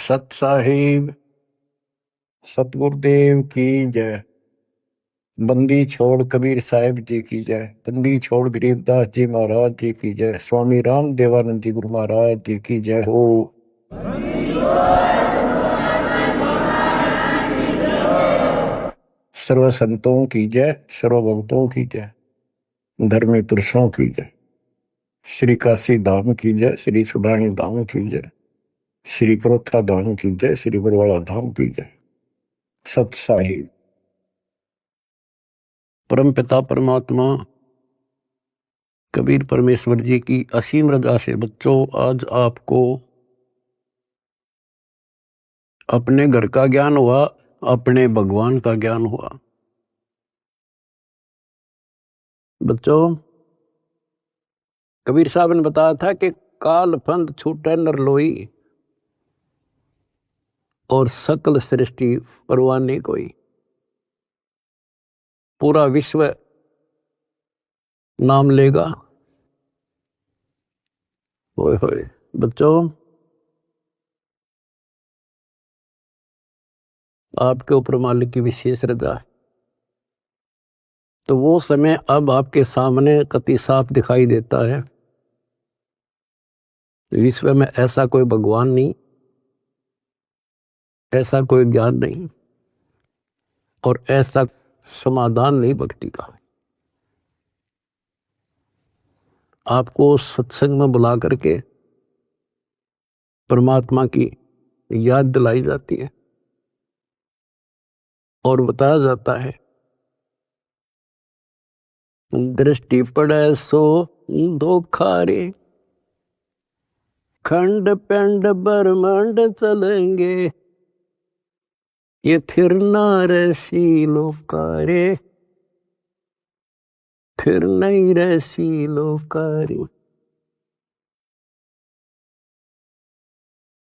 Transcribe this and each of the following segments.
सत साहिब सतगुरुदेव की जय। बंदी छोड़ कबीर साहिब जी की जय। बंदी छोड़ गरीबदास जी महाराज जी की जय। स्वामी राम देवानंद जी गुरु महाराज जी की जय हो। सर्व संतों की जय, सर्व भक्तों की जय, धर्मी पुरुषों की जय। श्री काशी धाम की जय, श्री सुडानी धाम की जय, श्री प्रोथा धाम की जय, श्री बरवाड़ा धाम की जय। सत साहिब। परम पिता परमात्मा कबीर परमेश्वर जी की असीम रजा से बच्चों आज आपको अपने घर का ज्ञान हुआ, अपने भगवान का ज्ञान हुआ। बच्चों कबीर साहब ने बताया था कि काल फंद छूटे नर लोई और सकल सृष्टि परवाह नहीं कोई। पूरा विश्व नाम लेगा। होए होए बच्चों आपके ऊपर मालिक की विशेष रजा है। तो वो समय अब आपके सामने कति साफ दिखाई देता है। विश्व में ऐसा कोई भगवान नहीं, ऐसा कोई ज्ञान नहीं और ऐसा समाधान नहीं भक्ति का। आपको सत्संग में बुला करके परमात्मा की याद दिलाई जाती है और बताया जाता है दृष्टि पड़े सो धोखा रे, खंड पेंड ब्रह्मांड चलेंगे, ये थिर नारसी लोकारे, थिर नहीं रसी लोकारे।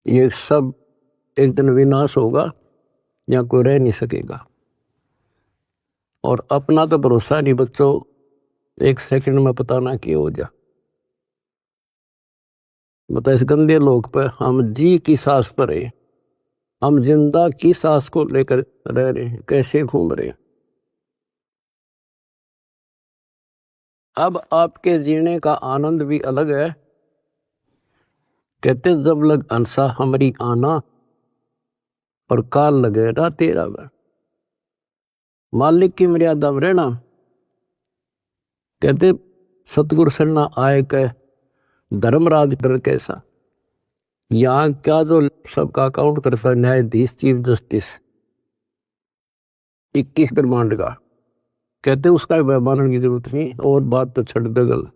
ये सब एक दिन विनाश होगा, यहाँ कोई रह नहीं सकेगा। और अपना तो भरोसा नहीं बच्चों, एक सेकंड में पता ना क्या हो जा। बता इस गंदे लोक पर हम जी की सांस पर है, हम जिंदा की सांस को लेकर रह रहे हैं, कैसे घूम रहे हैं। अब आपके जीने का आनंद भी अलग है। कहते जब लग अंसा हमारी आना और काल लगे ना तेरा वे। मालिक की मर्यादा में रहना। कहते सतगुरु सरना आए कह धर्मराज कर कैसा। यहाँ क्या जो सबका अकाउंट करता है न्यायाधीश चीफ जस्टिस 21 ब्रह्मांड का, कहते उसका मानने की जरूरत नहीं और बात तो छड़ दे गल।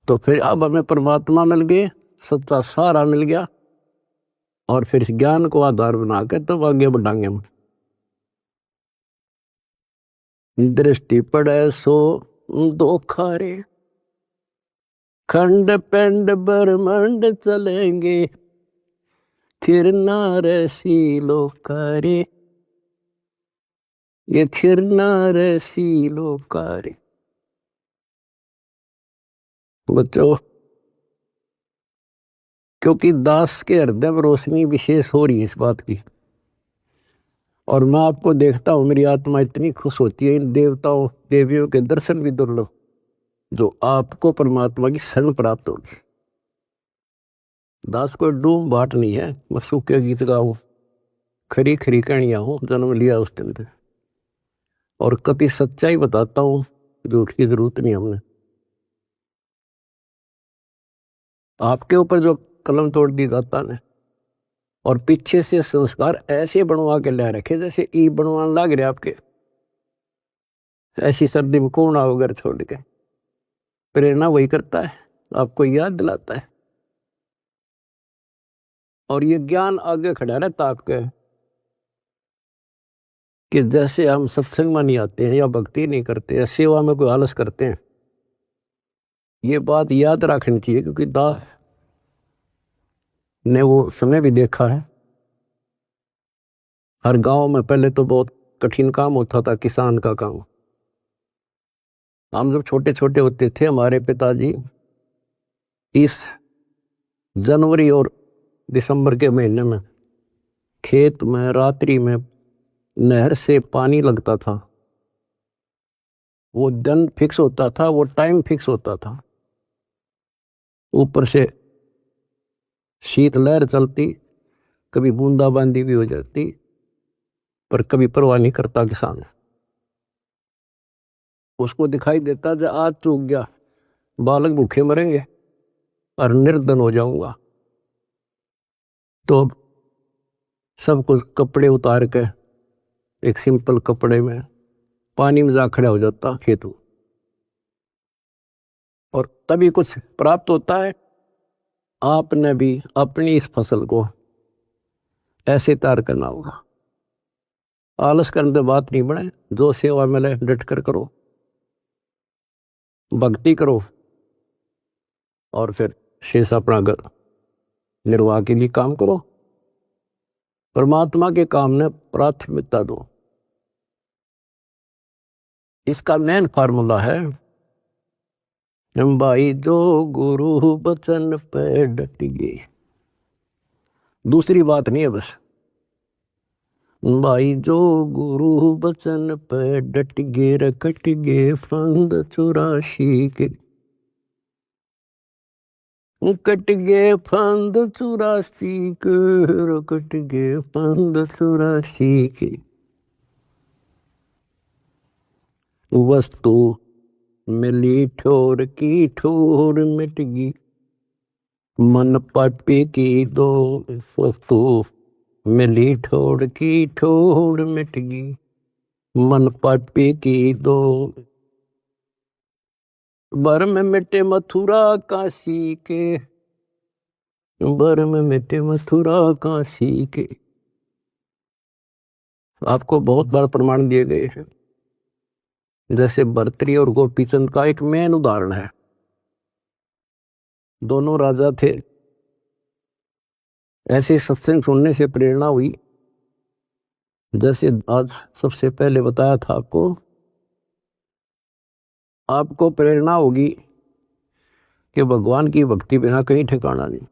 तो फिर अब हमें परमात्मा मिल गए, सच्चा सहारा मिल गया और फिर इस ज्ञान को आधार बना के तो आगे बढ़ाएंगे हम। दृष्टि पड़े सो धोखा रे, खंड पेंड ब्रह्मांड चलेंगे, थिर नारसी लोकारे, ये थिर नारसी लोकारे। बच्चों क्योंकि दास के हृदय में रोशनी विशेष हो रही है इस बात की, और मैं आपको देखता हूं मेरी आत्मा इतनी खुश होती है इन देवताओं देवियों के दर्शन भी दुर्लभ जो आपको परमात्मा की शरण प्राप्त होगी। दास कोई डूम बाट नहीं है, मैं सूखे गीत गाऊं खरी खरी कहानियां हूं जन्म लिया उस दिन से, और कभी सच्चाई बताता हूं, झूठ की जरूरत नहीं हमने। आपके ऊपर जो कलम तोड़ दी दाता ने और पीछे से संस्कार ऐसे बनवा के ले रखे जैसे ई बनवाने लग रहे आपके। ऐसी सर्दी में कौन आओ घर छोड़ के। प्रेरणा वही करता है, आपको याद दिलाता है और ये ज्ञान आगे खड़ा रहता आपके कि जैसे हम सत्संग में नहीं आते हैं या भक्ति नहीं करते या सेवा में कोई आलस करते हैं। ये बात याद रखनी चाहिए क्योंकि दास ने वो समय भी देखा है। हर गांव में पहले तो बहुत कठिन काम होता था, किसान का काम। हम जब छोटे छोटे होते थे हमारे पिताजी इस जनवरी और दिसंबर के महीने में खेत में रात्रि में नहर से पानी लगता था, वो दिन फिक्स होता था, वो टाइम फिक्स होता था, ऊपर से शीतलहर चलती, कभी बूंदाबांदी भी हो जाती, पर कभी परवाह नहीं करता किसान। उसको दिखाई देता जो आज चूक गया, बालक भूखे मरेंगे और निर्धन हो जाऊंगा। तो अब सब कुछ कपड़े उतार के एक सिंपल कपड़े में पानी में जा खड़ा हो जाता खेतों, और तभी कुछ प्राप्त होता है। आपने भी अपनी इस फसल को ऐसे तैयार करना होगा। आलस करने से बात नहीं बने, जो सेवा मिले डट कर करो, भक्ति करो, और फिर शेष अपना घर निर्वाह के लिए काम करो। परमात्मा के काम ने प्राथमिकता दो। इसका मेन फार्मूला है, भाई जो गुरु बचन पे डट गए, दूसरी बात नहीं है बस। भाई जो गुरु बचन पे डट गे रकट गे फंद 84 के, कट गे फंद 84 के, रकट गे फंद 84 के। वस्तु मिली ठोर की ठोर मिट गई, मन पापी की दो। वस्तु मिली ठोर की ठोर मिट गई, मन पापी की दो। बर में मिटे मथुरा काशी के, बर में मिटे मथुरा काशी के। आपको बहुत बार प्रमाण दिए गए हैं, जैसे भर्तृहरि और गोपीचंद का एक मेन उदाहरण है। दोनों राजा थे। ऐसे सत्संग सुनने से प्रेरणा हुई, जैसे आज सबसे पहले बताया था आपको प्रेरणा होगी कि भगवान की भक्ति बिना कहीं ठिकाना नहीं।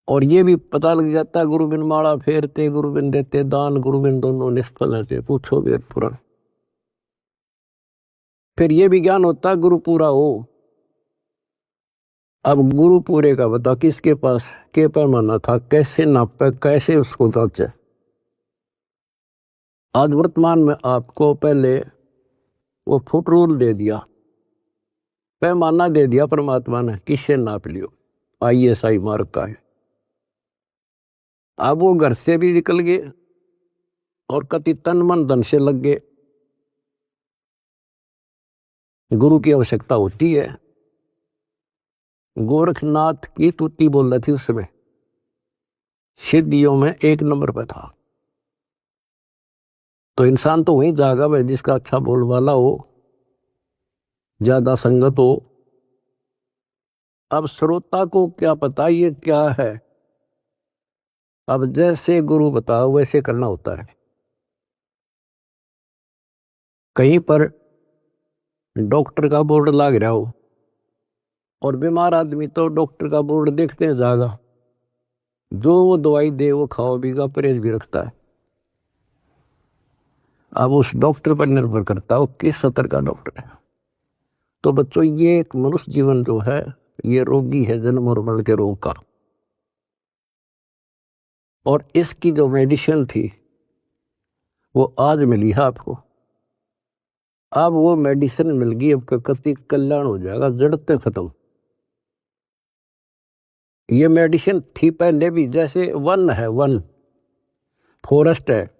और ये भी पता लग जाता है, गुरु बिन माला फेरते, गुरु बिन देते दान, गुरु बिन दोनों निष्फल है, पूछो वेद पुराण। फिर ये भी ज्ञान होता है गुरु पूरा हो। अब गुरु पूरे का बता, किसके पास के पैमाना था, कैसे नापे, कैसे उसको जांचे। आज वर्तमान में आपको पहले वो फुट रूल दे दिया, पैमाना दे दिया परमात्मा ने, किससे नाप लियो, ISI मार्क का है। अब वो घर से भी निकल गए और कति तन मन धन से लग गए। गुरु की आवश्यकता होती है। गोरखनाथ की तुति बोल रही थी उस समय, सिद्धियों में 1 नंबर पे था। तो इंसान तो वही जागा भाई जिसका अच्छा बोल वाला हो, ज्यादा संगत हो। अब श्रोता को क्या पता ये क्या है, अब जैसे गुरु बताओ वैसे करना होता है। कहीं पर डॉक्टर का बोर्ड लग रहा हो और बीमार आदमी तो डॉक्टर का बोर्ड देखते हैं ज्यादा, जो वो दवाई दे वो खाओ बीगा, परहेज भी रखता है। अब उस डॉक्टर पर निर्भर करता हो किस स्तर का डॉक्टर है। तो बच्चों, ये एक मनुष्य जीवन जो है ये रोगी है, जन्म और मरण के रोग का। और इसकी जो मेडिसिन थी वो आज मिली है आपको। अब वो मेडिसिन मिल गई, अब कति कल्याण हो जाएगा, जड़ते खत्म। ये मेडिसिन थी पहले भी, जैसे वन है, वन फॉरेस्ट है,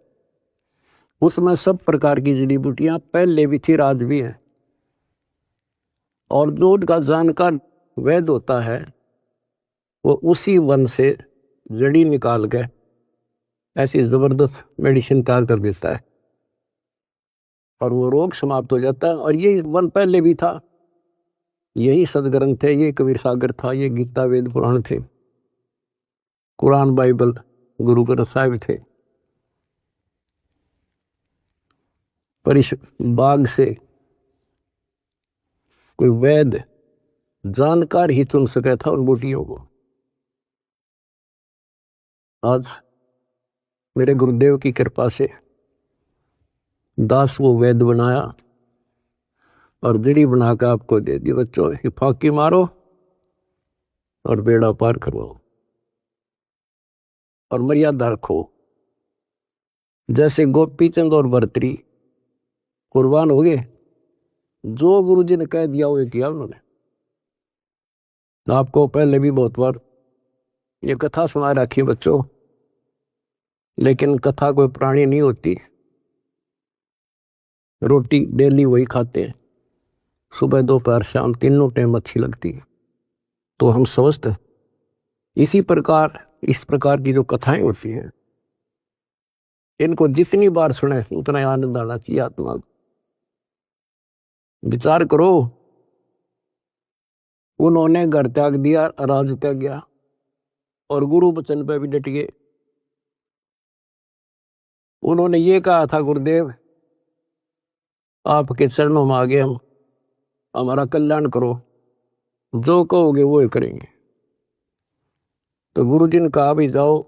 उसमें सब प्रकार की जड़ी बूटियां पहले भी थी, आज भी है। और जो उनका जानकार वैद्य होता है वो उसी वन से जड़ी निकाल के ऐसी जबरदस्त मेडिसिन तैयार कर देता है और वो रोग समाप्त हो जाता है। और ये वन पहले भी था, यही सदग्रंथ थे, ये कबीर सागर था, ये गीता वेद पुराण थे, कुरान बाइबल गुरु ग्रंथ साहिब थे। पर इस बाग से कोई वैद्य जानकार ही चुन सका था उन बूटियों को। आज मेरे गुरुदेव की कृपा से दास वो वेद बनाया और जड़ी बना के आपको दे दी। बच्चों ये फाकी मारो और बेड़ा पार करवाओ और मर्यादा रखो। जैसे गोपी चंद और भर्तरी कुर्बान हो गए, जो गुरु जी ने कह दिया वो किया उन्होंने। आपको पहले भी बहुत बार ये कथा सुना रखी बच्चों, लेकिन कथा कोई प्राणी नहीं होती। रोटी डेली वही खाते हैं, सुबह दोपहर शाम तीनों टाइम अच्छी लगती है। तो हम समझते इसी प्रकार इस प्रकार की जो कथाएं होती हैं, इनको जितनी बार सुने उतना आनंद आना चाहिए आत्मा को। विचार करो, उन्होंने घर त्याग दिया, राज त्याग गया और गुरु वचन पे भी डट गए। उन्होंने ये कहा था, गुरुदेव आपके चरणों में आ गए हम, हमारा कल्याण करो, जो कहोगे वो ही करेंगे। तो गुरु जी ने कहा भी जाओ,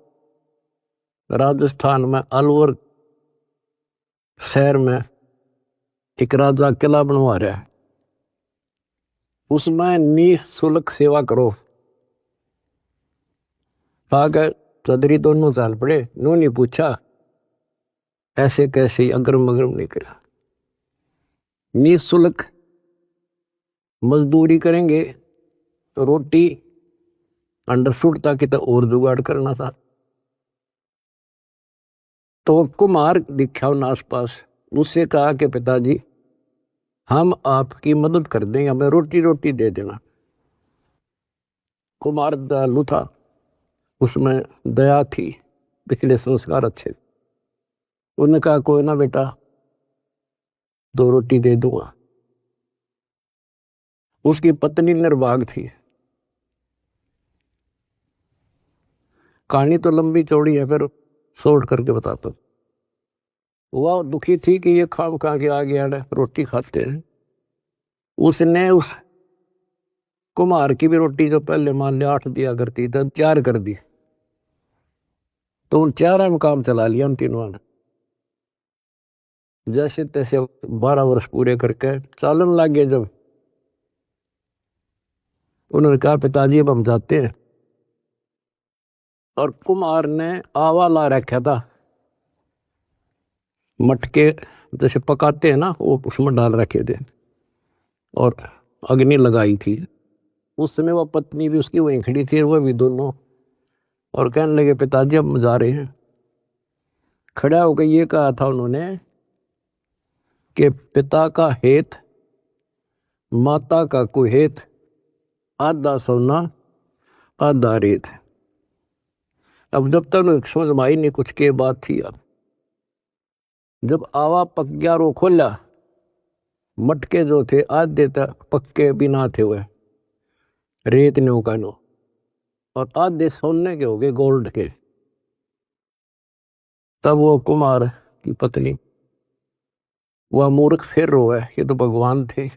राजस्थान में अलवर शहर में एक राजा किला बनवा रहा है, उसमें निःशुल्क सेवा करो। आगे चौधरी दोनों चाल पड़े, उन्होंने पूछा ऐसे कैसे, अगरम मगरम नहीं करा। निःशुल्क मजदूरी करेंगे तो रोटी अंडरस्टूड था कि तो और जुगाड़ करना था। तो कुमार दिखा उन आसपास, उससे कहा कि पिताजी हम आपकी मदद कर देंगे, हमें रोटी रोटी दे देना। कुमार दयालु था, उसमें दया थी, पिछले संस्कार अच्छे। उन्होंने कहा कोई ना बेटा, 2 रोटी दे दूंगा। उसकी पत्नी निर्भाग थी। कहानी तो लंबी चौड़ी है, फिर शॉर्ट करके बताता। वह दुखी थी कि ये खाम खा के आ गया रोटी खाते हैं। उसने उस कुमार की भी रोटी जो पहले मान लिया 8 दिया करती थी, 4 कर दी। तो उन 4 में काम चला लिया उन तीनों ने। जैसे तैसे 12 वर्ष पूरे करके चालन लग गए। जब उन्होंने कहा पिताजी अब हम जाते हैं, और कुमार ने आवा ला रखा था, मटके जैसे पकाते हैं ना, वो उसमें डाल रखे थे और अग्नि लगाई थी। उस समय वह पत्नी भी उसकी वहीं खड़ी थी, वह भी दोनों, और कहने लगे पिताजी अब हम जा रहे हैं। खड़ा होकर ये कहा था उन्होंने कि पिता का हेत माता का कुहेत, आधा सोना आधा रेत। अब जब तक समझ में आई नहीं कुछ के बात थी। अब जब आवा पक गया रो खोला, मटके जो थे आधे तक पक्के बिना थे, हुए रेत ने उकानो, और आधे सोने के हो गए, गोल्ड के। तब वो कुमार की पत्नी, वह मूर्ख फिर रोए, ये तो भगवान थे।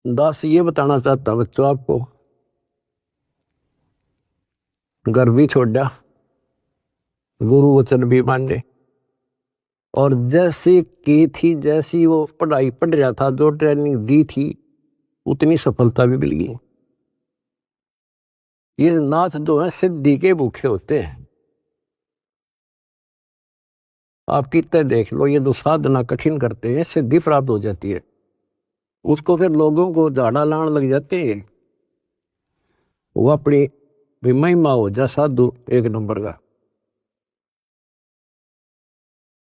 दास ये बताना चाहता बच्चों आपको, घर भी छोड़ा, गुरु वचन भी माने, और जैसे की थी, जैसी वो पढ़ाई पढ़ रहा था, जो ट्रेनिंग दी थी, उतनी सफलता भी मिल गई। ये नाथ जो है सिद्धि के भूखे होते हैं। आप कितने देख लो, ये जो साधना कठिन करते हैं, सिद्धि प्राप्त हो जाती है, उसको फिर लोगों को झाड़ा लाने लग जाते हैं। वो अपनी महिमा हो जा साधु एक नंबर का।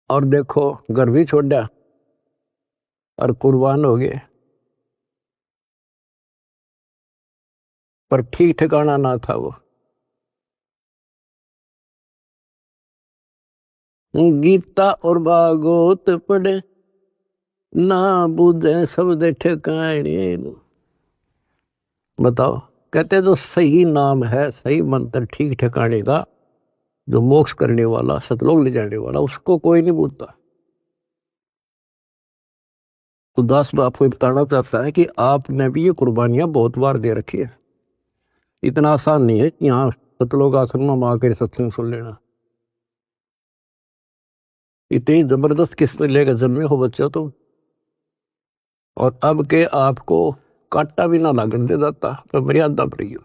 और देखो घर भी छोड़ा और कुर्बान हो गए, पर ठीक ठिकाना ना था। वो गीता और भागवत पढ़े ना बुझे शब्द ठिकाने। बताओ, कहते जो सही नाम है, सही मंत्र ठीक ठिकाने का, जो मोक्ष करने वाला, सतलोक ले जाने वाला, उसको कोई नहीं पूछता। तो दास बाप को बताना चाहता है कि आपने भी ये कुर्बानियां बहुत बार दे रखी है। इतना आसान नहीं है कि यहाँ सतलोक आश्रम में आकर सत्संग सुन लेना। इतनी जबरदस्त किस्मत लेकर जन्मे हो बच्चा तो, और अब के आपको कांटा भी ना लगन दे जाता, तो मर्यादा पर ही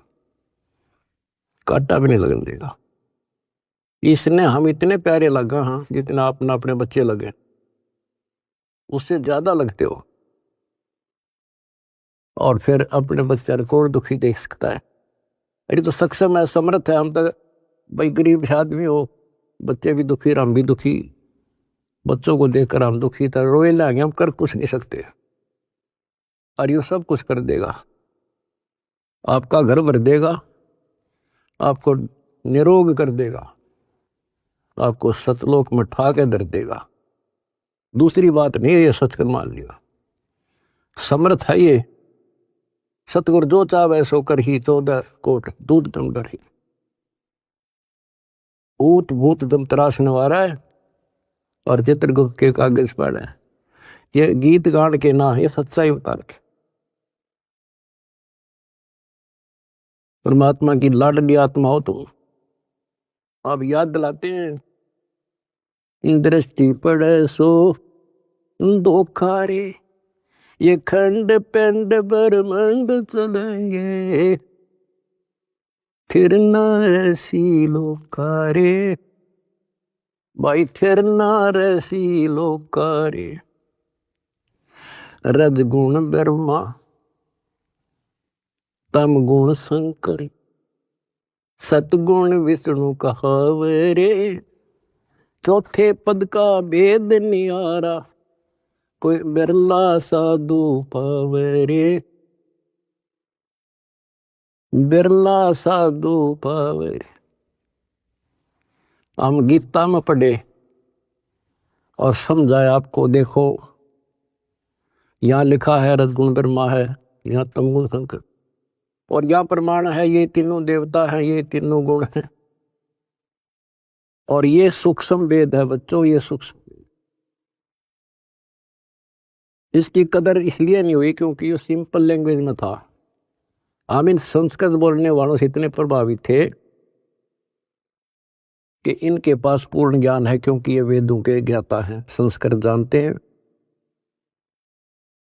कांटा भी नहीं लगन देगा। इसने हम इतने प्यारे लगा, हाँ, जितना अपना अपने बच्चे लगे, उससे ज्यादा लगते हो। और फिर अपने बच्चे को दुखी देख सकता है। अरे तो सक्षम है, समर्थ है। हम तो भाई गरीब आदमी हो, बच्चे भी दुखी, हम भी दुखी, बच्चों को देखकर हम दुखी था, रोए लागे, हम कर कुछ नहीं सकते। और ये सब कुछ कर देगा, आपका घर भर देगा, आपको निरोग कर देगा, आपको सतलोक में ठा के धर देगा। दूसरी बात नहीं है, ये सच कर मान लिया। समर्थ है ये सतगुरु, जो चाहे सो कर ही, 14 कोट दूध तुम डर ही। ऊत भूत दम त्रास नवारा है, और चित्रगुप्त के कागज पर है। ये गीत गान के ना, ये सच्चाई बता रखे। परमात्मा की लाडली आत्मा हो तुम। आप याद दिलाते हैं, दृष्टि पड़े सो धोखा रे, ये खंड पिंड ब्रह्मांड चलेंगे, फिर ना ऐसी लोकारे, भाई फिर ना ऐसी लोकारे। रज गुण ब्रह्मा, तम गुण शंकर, सतगुण विष्णु कहावरे, चौथे पद का भेद नियारा, कोई बिरला साधु पावरे, बिरला साधु पावरे। हम गीता में पढ़े और समझाए आपको। देखो यहाँ लिखा है रजगुण ब्रह्मा है, यहाँ तमगुण शंकर, और यहाँ प्रमाण है ये तीनों देवता हैं, ये तीनों गुण हैं। और ये सूक्ष्म वेद है बच्चों, ये सूक्ष्म। इसकी कदर इसलिए नहीं हुई क्योंकि ये सिंपल लैंग्वेज में था। हम इन संस्कृत बोलने वालों से इतने प्रभावित थे कि इनके पास पूर्ण ज्ञान है, क्योंकि ये वेदों के ज्ञाता हैं, संस्कृत जानते हैं।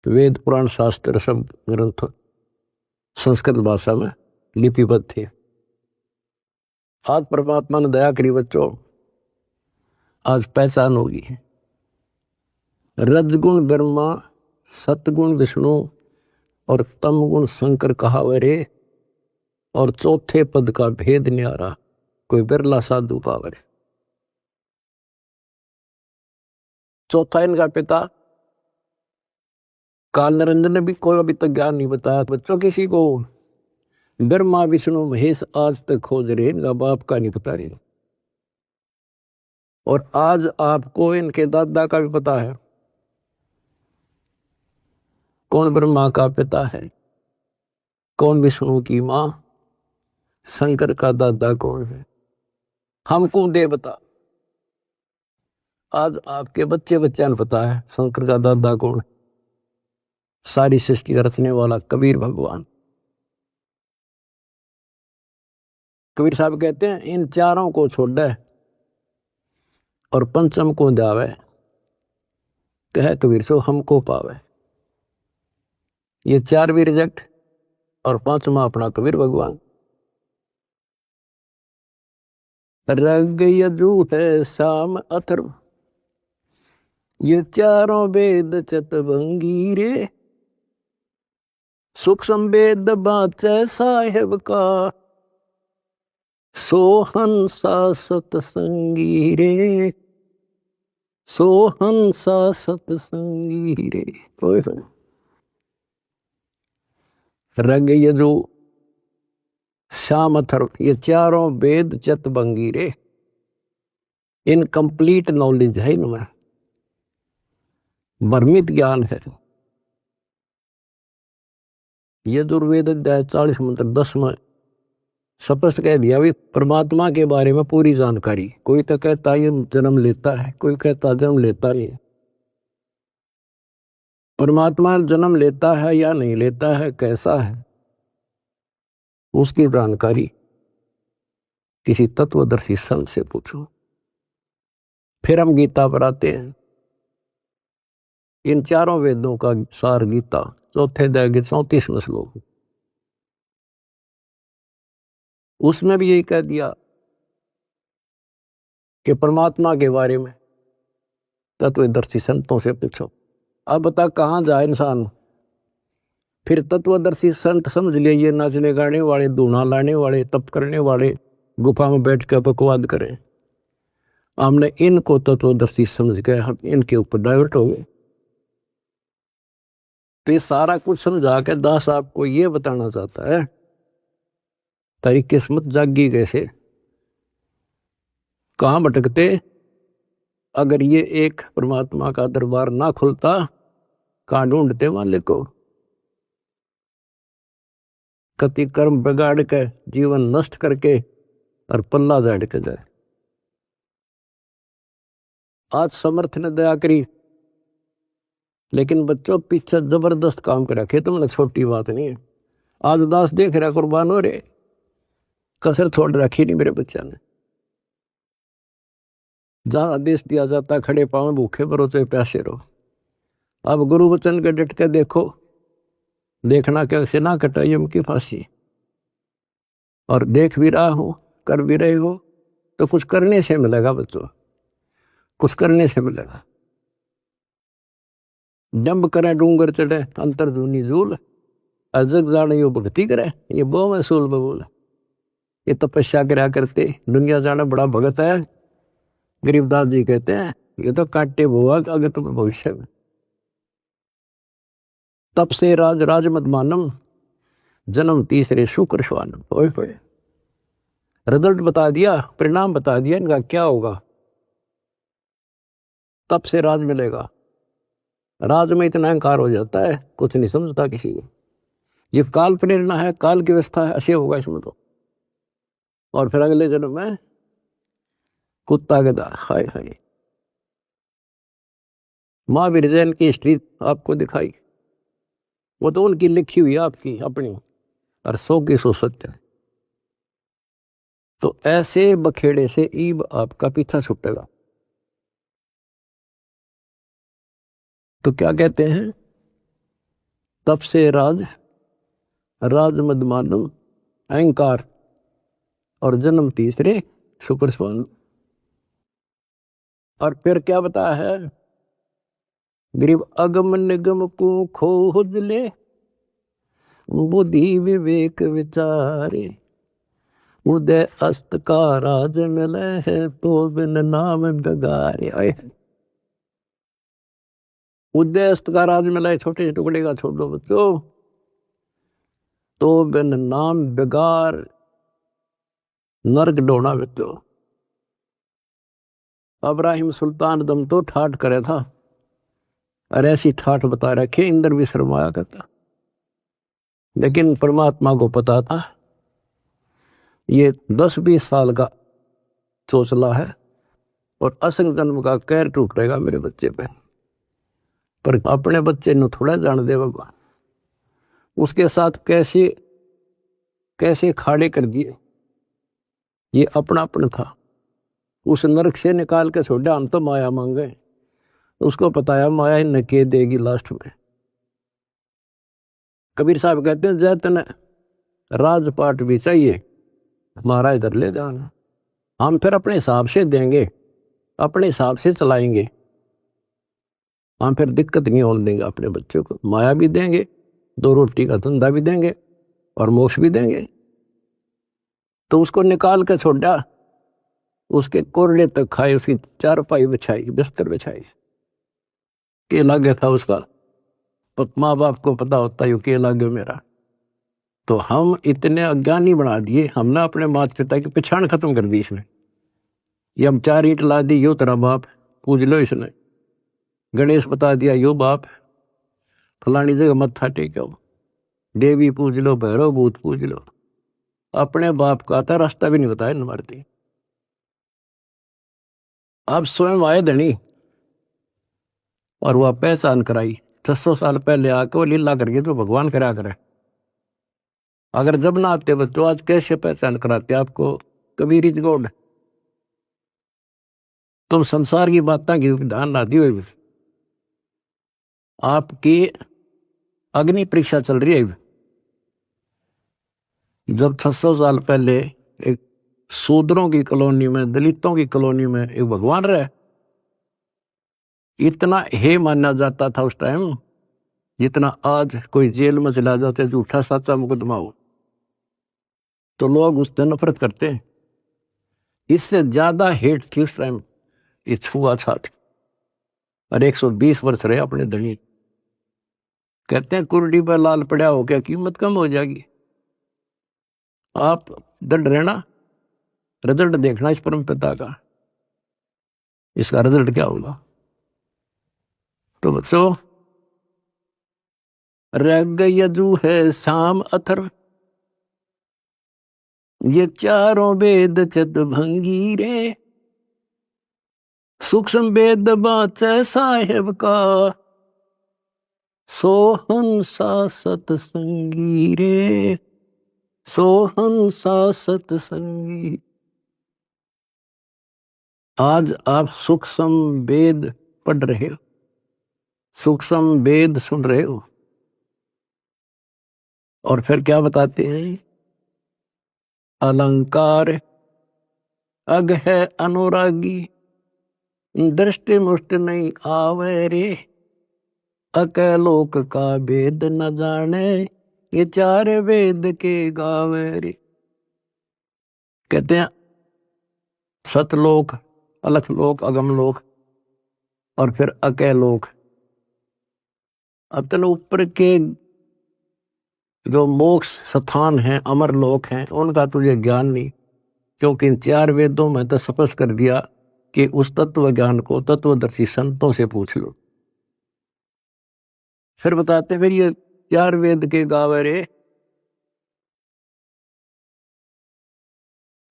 वेद पुराण शास्त्र सब ग्रंथ संस्कृत भाषा में लिपिबद्ध थे। आज परमात्मा ने दया करी बच्चों, आज पहचान होगी। रजगुण ब्रह्मा, सतगुण विष्णु और तमगुण शंकर कहावरे, और चौथे पद का भेद न्यारा, कोई बिरला साधु पावरे। चौथा इनका पिता काल निरंजन ने भी कोई अभी तक ज्ञान नहीं बताया बच्चों किसी को। ब्रह्मा विष्णु महेश आज तक खोज रहे, इनका बाप का नहीं पता रहे। और आज आपको इनके दादा का भी पता है, कौन ब्रह्मा का पिता है, कौन विष्णु की मां, शंकर का दादा कौन है। हमको देवता, आज आपके बच्चे बच्चा ने पता है शंकर का दादा कौन है। सारी सृष्टि का रचने वाला कबीर भगवान। कबीर साहब कहते हैं, इन चारों को छोड़े और पंचम को जावे, कहे कबीर सो हमको पावे। ये चार भी रिजेक्ट, और पांचवा अपना कबीर भगवान। रग यजूठ शाम अथर्व, ये चारों वेद चतवंगी रे, सूक्ष्म वेद बाचे साहेब का, सोहंसा सतसंगी रे, सोहंसा सतसंगी रे। रग यजु श्याम अथर्व, ये चारों वेद चतवंगी रे, इनकम्प्लीट नॉलेज है इनमें, भ्रमित ज्ञान है। यजुर्वेद अध्याय 40 मंत्र 10 में स्पष्ट कह दिया भी परमात्मा के बारे में पूरी जानकारी। कोई तो कहता है ये जन्म लेता है, कोई कहता जन्म लेता नहीं है। परमात्मा जन्म लेता है या नहीं लेता है, कैसा है, उसकी जानकारी किसी तत्वदर्शी संत से पूछो। फिर हम गीता पर आते हैं। इन चारों वेदों का सार गीता, चौथे अध्याय के 34वें श्लोक, उसमें भी यही कह दिया कि परमात्मा के बारे में तत्वदर्शी संतों से पूछो। अब बता कहाँ जाए इंसान। फिर तत्वदर्शी संत समझ लिए ये नाचने गाने वाले, धूना लाने वाले, तप करने वाले, गुफा में बैठ कर बकवाद करें। हमने इनको तत्वदर्शी समझ गए, हम इनके ऊपर डाइवर्ट हो गए। तो ये सारा कुछ समझा के दास आपको ये बताना चाहता है तेरी किस्मत जागी कैसे, कहां भटकते। अगर ये एक परमात्मा का दरबार ना खुलता, कहां ढूंढते मालिक को। कति कर्म बिगाड़ के, जीवन नष्ट करके और पल्ला झाड़ के जाए। आज समर्थ ने दया करी, लेकिन बच्चों पीछे जबरदस्त काम कर रखे। तुमने छोटी बात नहीं है। आज उदास देख रहा, कुर्बान हो रहे, कसर छोड़ रखी नहीं मेरे बच्चा ने। जहां आदेश दिया जाता खड़े पांव भूखे भरो चाहे प्यासे रहो। अब गुरु वचन के डट के देखो, देखना कैसे ना कटाई उनकी फांसी। और देख भी रहा हो, कर भी रहे हो, तो कुछ करने से मिलेगा बच्चों, कुछ करने से मिलेगा। डंब करे डूंगर चढ़े, अंतर धुनी झूल, अजग जाने यो भक्ति करे, ये बहु महसूल बबूल। ये तपस्या करा करते, दुनिया जाना बड़ा भगत है। गरीबदास जी कहते हैं ये तो काटे बुआ अगर तुम्हें भविष्य में। तप से राज राज मत मानम, जन्म तीसरे शुक्र श्वानम। ओए होए, रिजल्ट बता दिया, परिणाम बता दिया इनका क्या होगा। तप से राज मिलेगा। राज में इतना अहंकार हो जाता है, कुछ नहीं समझता किसी को। ये काल प्रेरणा है, काल की व्यवस्था है, ऐसे होगा इसमें तो। और फिर अगले जन्म में कुत्ता गधा। हाय हाय। महावीर जैन की हिस्ट्री आपको दिखाई, वो तो उनकी लिखी हुई आपकी अपनी, और 100 की 100 सत्य। तो ऐसे बखेड़े से ईब आपका पीछा छूटेगा। तो क्या कहते हैं, तप से राज राज मद मालूम, अहंकार और जन्म तीसरे शुक्र स्वान। और फिर क्या बताया है, गरीब अगम निगम को खोज ले, बुद्धि विवेक विचारे, उदय अस्त का राज मिले है, तो बिन नाम बेगारे। उदय अस्त का राज मिला है, छोटे टुकड़े का छोड़ दो बच्चों, तो बिन नाम बेगार, नरक डोना बच्चों। अब्राहिम सुल्तान दम तो ठाठ करे था, और ऐसी ठाठ बता रखे इंद्र भी शर्माया करता। लेकिन परमात्मा को पता था ये 10-20 साल का चोचला है, और असंग जन्म का कहर टूटेगा मेरे बच्चे पे। पर अपने बच्चे ने थोड़ा जान दे भगवान, उसके साथ कैसे कैसे खाड़े कर दिए। ये अपना अपना था, उस नरक से निकाल के छोड़ा, हम तो माया मांगे। उसको बताया माया इन्हें के देगी लास्ट में। कबीर साहब कहते हैं जैतन राजपाट भी चाहिए, हमारा इधर ले जाना। हम फिर अपने हिसाब से देंगे, अपने हिसाब से चलाएंगे। हम फिर दिक्कत नहीं होने देंगे अपने बच्चों को। माया भी देंगे, 2 रोटी का धंधा भी देंगे, और मोक्ष भी देंगे। तो उसको निकाल के छोड़ा, उसके कोरडे तक खाए, उसकी चारपाई बिछाई, बिस्तर बिछाई। के लागे था उसका, माँ बाप को पता होता है के लागे मेरा। तो हम इतने अज्ञानी बना दिए, हमने अपने माता पिता की पहचान खत्म कर दी इसमें। ये हम 4 ईंट ला दी, यो तेरा बाप, पूज लो इसने। गणेश बता दिया यो बाप, फलानी जगह मत्था टेको, देवी पूज लो, भैरव भूत पूज लो। अपने बाप का था रास्ता भी नहीं बताया न मारती। अब स्वयं आए धनी, और वह पहचान कराई। 600 साल पहले आके वो लीला करके तो भगवान करा करे। अगर जब ना आते बच्चों, आज कैसे पहचान कराते आपको। Kabir is God. तुम संसार की बातें की ध्यान ना दियो। आपकी अग्नि परीक्षा चल रही है। जब 600 साल पहले एक शूद्रों की कॉलोनी में, दलितों की कॉलोनी में एक भगवान रहे, इतना हे माना जाता था उस टाइम जितना आज कोई जेल में चला जाते झूठा सच्चा मुकदमा हो तो लोग उससे नफरत करते हैं। इससे ज्यादा हेट थी उस टाइम ये छुआछूत। और 120 वर्ष रहे अपने धनी। कहते हैं कुर्डी पर लाल पड़ा हो क्या कीमत कम हो जाएगी। आप दृढ़ रहना, रिजल्ट देखना इस परम पिता का, इसका रिजल्ट क्या होगा। तो बच्चों, रग यजु है शाम अथर, ये चारों वेद चत भंगी रे, सूक्ष्म वेद बाचे साहेब का, सोहंसा सतसंगी रे, सोहंसा सतसंगी। आज आप सूक्ष्म वेद पढ़ रहे हो, सूक्ष्म वेद सुन रहे हो, और फिर क्या बताते हैं, अलंकार अग है अनुरागी, दृष्टि मुष्ट नहीं आवे रे, अकलोक का वेद न जाने, ये चार वेद के गावे रे। कहते हैं सतलोक, अलखलोक, अगमलोक और फिर अकलोक। अतन ऊपर के जो मोक्ष स्थान हैं, अमर लोक हैं, उनका तुझे ज्ञान नहीं, क्योंकि इन चार वेदों में तो स्पष्ट कर दिया कि उस तत्व ज्ञान को तत्वदर्शी संतों से पूछ लो। फिर बताते फिर ये चार वेद के गावे रे,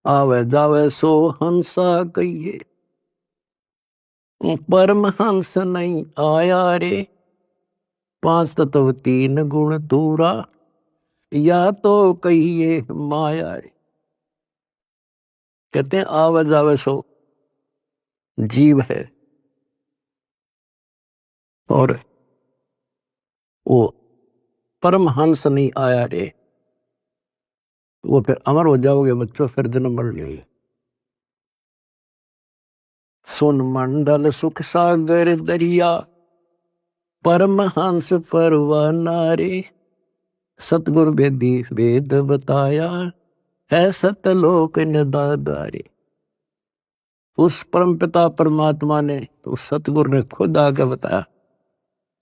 आवे जावे सो हंसा कहिए, परमहंस नहीं आया रे, पांच तत्व तीन गुण दूरा, या तो कहिए माया रे। कहते हैं आवे जावे सो जीव है, और वो परमहंस नहीं आया रे, वो फिर अमर हो जाओगे बच्चों, फिर जन्म मर लेंगे। सुन मंडल सुख सागर दरिया, परमहंस परवाना रे, सतगुरु वेदी वेद बताया, है सतलोक निदादारी। उस परमपिता परमात्मा ने, उस सतगुरु ने खुद आके बताया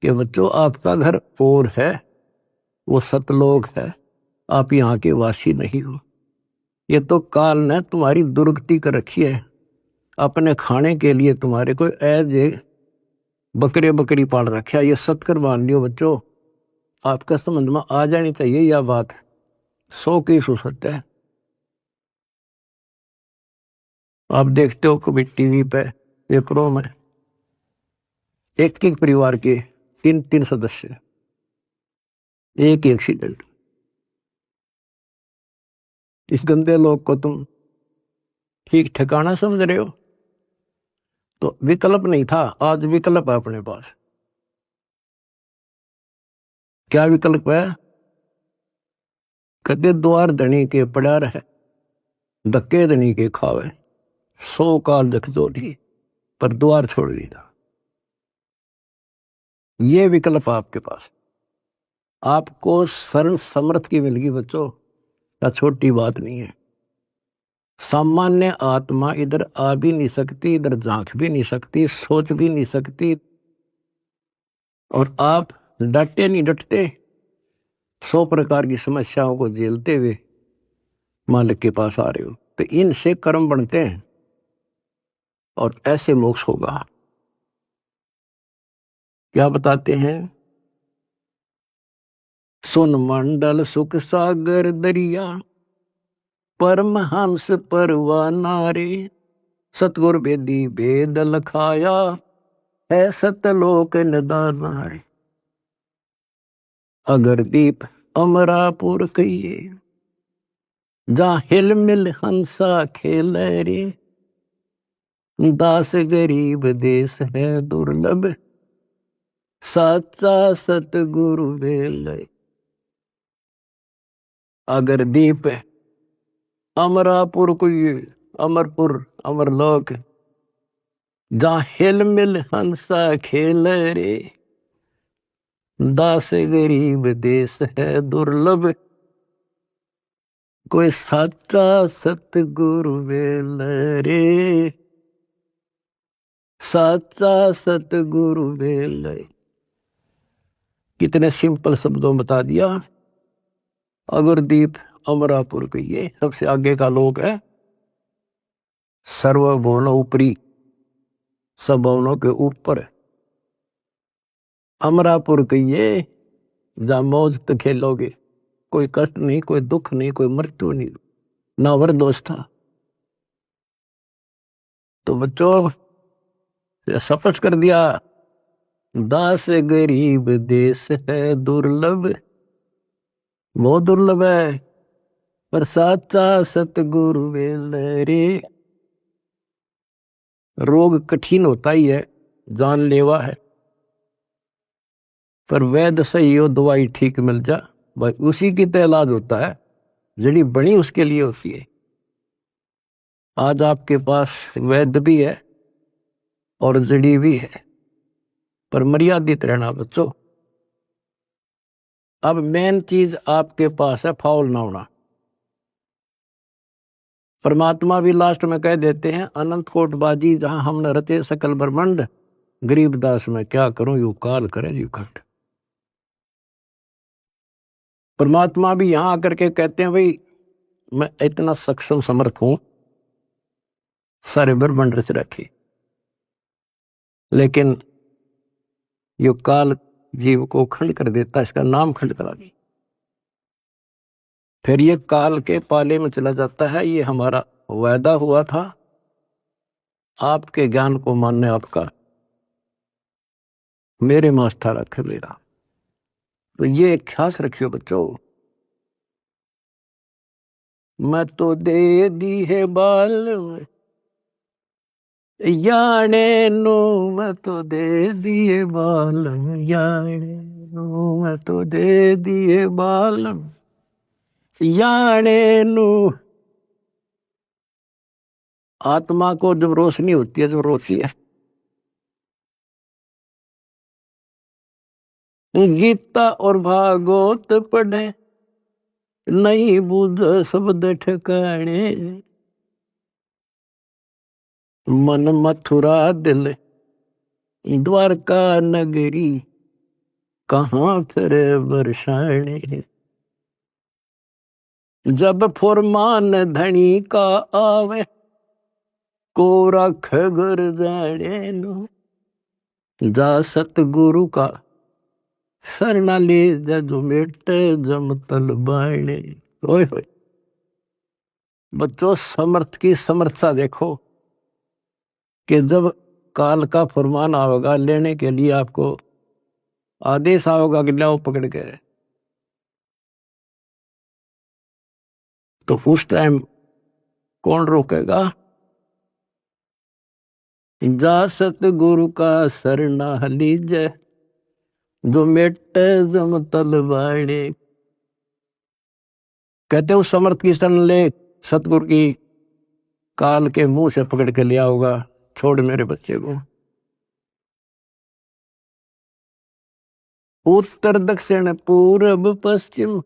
कि बच्चों आपका घर और है, वो सतलोक है, आप यहाँ के वासी नहीं हो। ये तो काल ने तुम्हारी दुर्गति कर रखी है, अपने खाने के लिए तुम्हारे को एज ए बकरे बकरी पाल रखा है। ये सत्कर मान लियो बच्चों, आपका समझ में आ जानी चाहिए यह बात, 100 सत्य है। आप देखते हो कभी टीवी पे पेपरों में एक एक परिवार के 3 सदस्य, एक एक्सीडेंट। इस गंदे लोग को तुम ठीक ठिकाना समझ रहे हो? तो विकल्प नहीं था, आज विकल्प है अपने पास। क्या विकल्प है? कदे द्वार धनी के पड़ा रहे, धक्के धनी के खावे, 100 काल जख जोड़ी, पर द्वार छोड़ दिया। ये विकल्प आपके पास, आपको शरण समर्थ की मिलगी बच्चों, क्या छोटी बात नहीं है। सामान्य आत्मा इधर आ भी नहीं सकती, इधर झांक भी नहीं सकती, सोच भी नहीं सकती, और आप डटे नहीं डटते, 100 प्रकार की समस्याओं को झेलते हुए मालिक के पास आ रहे हो। तो इनसे कर्म बनते हैं और ऐसे मोक्ष होगा। क्या बताते हैं, सुन मंडल सुख सागर दरिया, परमहंस परवाना रे, सतगुर वेदी वेद लखाया, है सतलोक निदाना रे। अगर दीप अमरापुर कहिए, जहाँ हिल मिल हंसा खेल रे, दास गरीब देश है दुर्लभ, साचा सतगुरु वेल। अगर दीप अमरापुर कोई, अमरपुर अमरलोक, जहाँ हिल मिल हंसा खेल रे, दास गरीब देश है दुर्लभ, कोई साचा सतगुरु वेल रे, साचा सतगुरु वेल। कितने सिंपल शब्दों में बता दिया। अगरदीप अमरापुर के ये सबसे आगे का लोक है, सर्वभुवन ऊपरी, सब भवनों के ऊपर अमरापुर के ये, जहां मौज तो खेलोगे, कोई कष्ट नहीं, कोई दुख नहीं, कोई मृत्यु नहीं, ना वरदोष था। तो बच्चों शपथ कर दिया, दास गरीब देश है दुर्लभ, बहुत दुर्लभ है, पर साचा सतगुरु वेल रे। रोग कठिन होता ही है, जानलेवा है, पर वैद्य सही हो, दवाई ठीक मिल जा, भाई उसी की तो इलाज होता है, जड़ी बनी उसके लिए होती है। आज आपके पास वैद्य भी है और जड़ी भी है, पर मर्यादित रहना बच्चों। अब मेन चीज आपके पास है फाउल ना होना। परमात्मा भी लास्ट में कह देते हैं, अनंत कोट बाजी जहां हमने रचे सकल ब्रह्मंड, गरीबदास में क्या करूं यू काल करे यू खंड। परमात्मा भी यहां आकर के कहते हैं, भाई मैं इतना सक्षम समर्थ हूं, सारे ब्रह्मंड रच रखे, लेकिन यो काल जीव को खंड कर देता, इसका नाम खंड करा दी, फिर ये काल के पाले में चला जाता है। ये हमारा वायदा हुआ था, आपके ज्ञान को मानने आपका, मेरे में आस्था रखे मेरा। तो ये ख्यास रखियो बच्चों, मैं तो दे दी है बाल याने नो, मैं तो दे दिए बाल याने नो, मैं तो दे दिए बाल याने नो। आत्मा को जब रोशनी होती है, जब रोती है, गीता और भागवत पढ़े, नहीं बुझ शब्द ठिकाने, मन मथुरा दिल द्वारका नगरी, कहाँ फिर बरसाने। जब फुरमान धनी का आवे, को रख घर जाने नो, जा सतगुरु का सरना ले जा, जो मेटे जम तल बाणे। ओए होए बच्चों, समर्थ की समर्थता देखो, कि जब काल का फरमान आवेगा लेने के लिए, आपको आदेश आवेगा कि लाओ पकड़ के, तो उस टाइम कौन रोकेगा? जा सतगुरु का सरना लीजे, जो मेटे जम तल बाणे। कहते उस समर्थ की शरण ले, सतगुरु की काल के मुंह से पकड़ के लिया होगा, छोड़ मेरे बच्चे को। उत्तर दक्षिण पूर्व पश्चिम,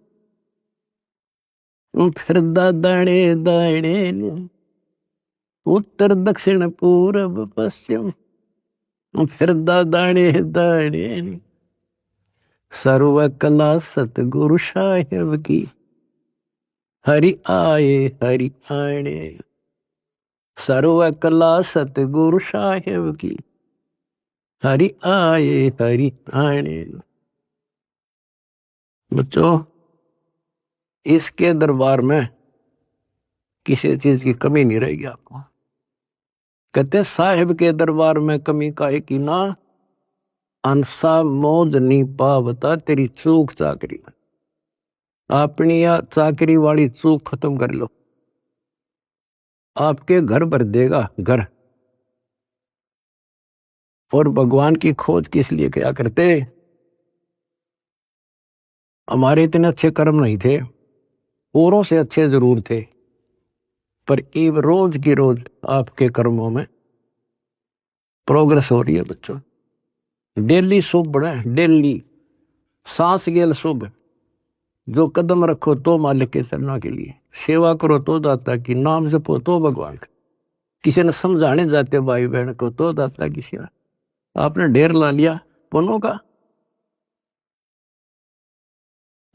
फिर दाणे दाणे, उत्तर दक्षिण पूर्व पश्चिम, फिर दाणे दाणे। सर्व कला सतगुरु साहेब की, हरि आए हरि आने। सर्व कला सतगुरु साहेब की, हरि आए हरि आने। बच्चों, इसके दरबार में किसी चीज की कमी नहीं रहेगी आपको। कहते साहिब के दरबार में कमी काहे की ना, अंसा मौज नहीं पावता तेरी चूक चाकरी। अपनी या चाकरी वाली चूक खत्म कर लो, आपके घर भर देगा घर। और भगवान की खोज किस लिए किया करते? हमारे इतने अच्छे कर्म नहीं थे, औरों से अच्छे जरूर थे, पर एक रोज की रोज आपके कर्मों में प्रोग्रेस हो रही है बच्चों। डेली शुभ बढ़े, डेली सांस गेल शुभ। जो कदम रखो तो मालिक के चरणों के लिए, सेवा करो तो दाता की, नाम जपो तो भगवान का, किसी ने समझाने जाते भाई बहन को तो दाता की सेवा। आपने ढेर ला लिया पुण्यों का,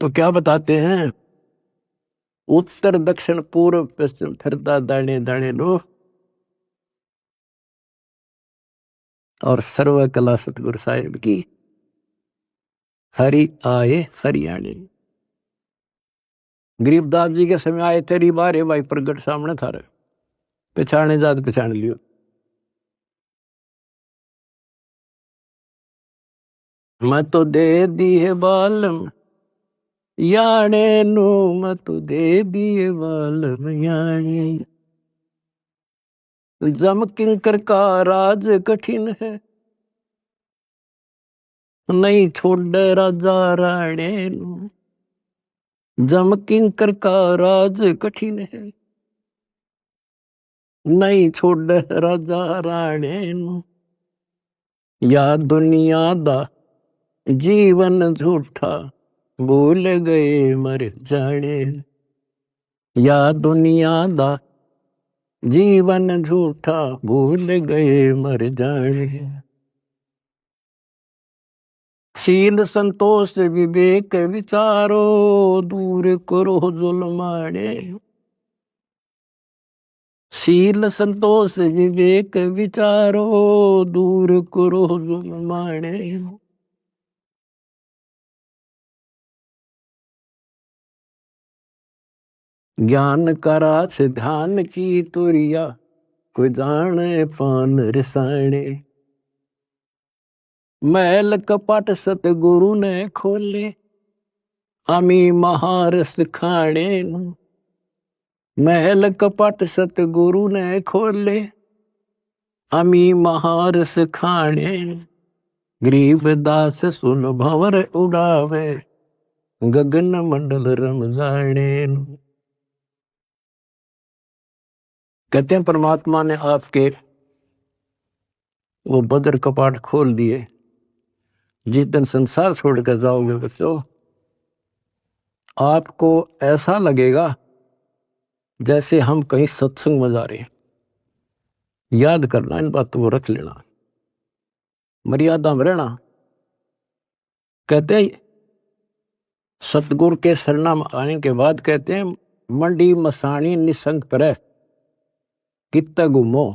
तो क्या बताते हैं? उत्तर दक्षिण पूर्व पश्चिम फिरता दाने दाने लो, और सर्व कला सतगुरु साहिब की, हरि आए हरियाणे। गरीबदास जी के समय आए थे बारे भाई प्रगट सामने था, पहचाने जात पहचान लियो। मैं तो दे दी है बालम याने नो, मैं तो दे दिए बालम याने। जम किंकर का राज कठिन है, नहीं छोड़ राजा राणे नो। जम किंकर का राज कठिन है, नहीं छोड़ राजा राणे नो। या दुनिया दा जीवन झूठा, भूल गए मर जाने। या दुनिया दा जीवन झूठा, भूल गए मर जाने। शील संतोष विवेक विचारो, दूर करो जुल्माने। शील संतोष विवेक विचारो, दूर करो जुल्माने। ज्ञान करा से ध्यान की तुरिया, कोई जाने पान रसाने। मैल कपट सतगुरु ने खोले, अमी महारस खाने। महल कपट सतगुरु ने खोले, अमी महारस खाने। गरीब दास सुन भंवर उड़ावे, गगन मंडल रम जाने। कहते हैं परमात्मा ने आपके वो बदर कपाट खोल दिए। जिस दिन संसार छोड़कर जाओगे बच्चों, आपको ऐसा लगेगा जैसे हम कहीं सत्संग में जा रहे हैं। याद करना, इन बातों को रख लेना, मर्यादा में रहना। कहते हैं सतगुरु के शरणा में आने के बाद कहते हैं, मंडी मसानी निसंग पर कित्ते घूमो,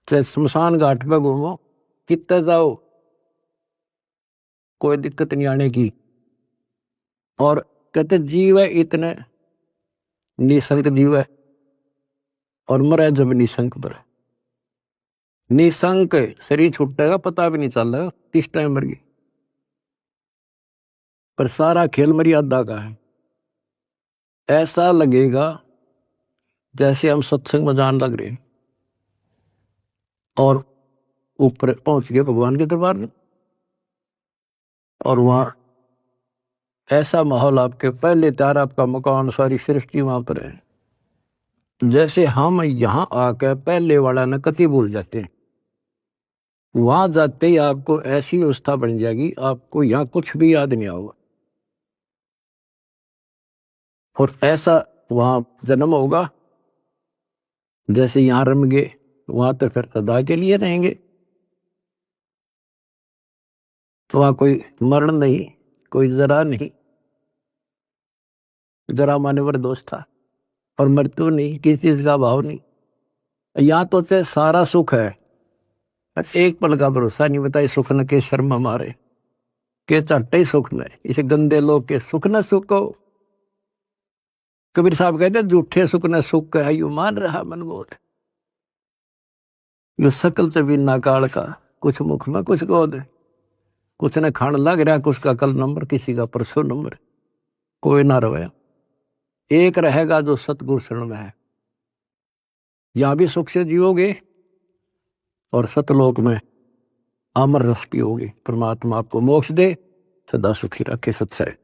चाहे शमशान घाट पे घूमो, कित्ते जाओ, कोई दिक्कत नहीं आने की। और कहते जीव है इतने निसंग जीव है, और मरे जब निसंग पर। निसंक शरीर छूटेगा, पता भी नहीं चल रहा किस टाइम मर गई, पर सारा खेल मर्यादा का है। ऐसा लगेगा जैसे हम सत्संग में जान लग रहे हैं, और ऊपर पहुंच गए भगवान के दरबार में, और वहां ऐसा माहौल, आपके पहले तैयार, आपका मकान, सारी सृष्टि वहां पर है। जैसे हम यहां आकर पहले वाला न कति भूल जाते हैं, वहां जाते ही आपको ऐसी व्यवस्था बन जाएगी, आपको यहां कुछ भी याद नहीं होगा। और ऐसा वहां जन्म होगा जैसे यहां रम गए, वहां तो फिर सदा के लिए रहेंगे। तो वहां कोई मरण नहीं, कोई जरा नहीं। जरा मानवर दोष था, और मृत्यु नहीं, किसी चीज का भाव नहीं। यहाँ तो चाहे सारा सुख है, एक पल का भरोसा नहीं। बताइए सुख न के शर्म मारे, के चट्टे ही सुख में, इसे गंदे लोग के सुख न सुख हो। कबीर साहब कहते झूठे सुख न सुख है, यू मान रहा मन बोध। यो सकल से बिना काल का, कुछ मुख में कुछ गोद। कुछ ने खान लग रहा, कुछ का कल नंबर, किसी का परसों नंबर। कोई ना रहे, एक रहेगा जो सतगुरु शरण में है। यहां भी सुख से जियोगे और सतलोक में अमर रस पियोगे। परमात्मा आपको मोक्ष दे, सदा सुखी रखे। सत्सय।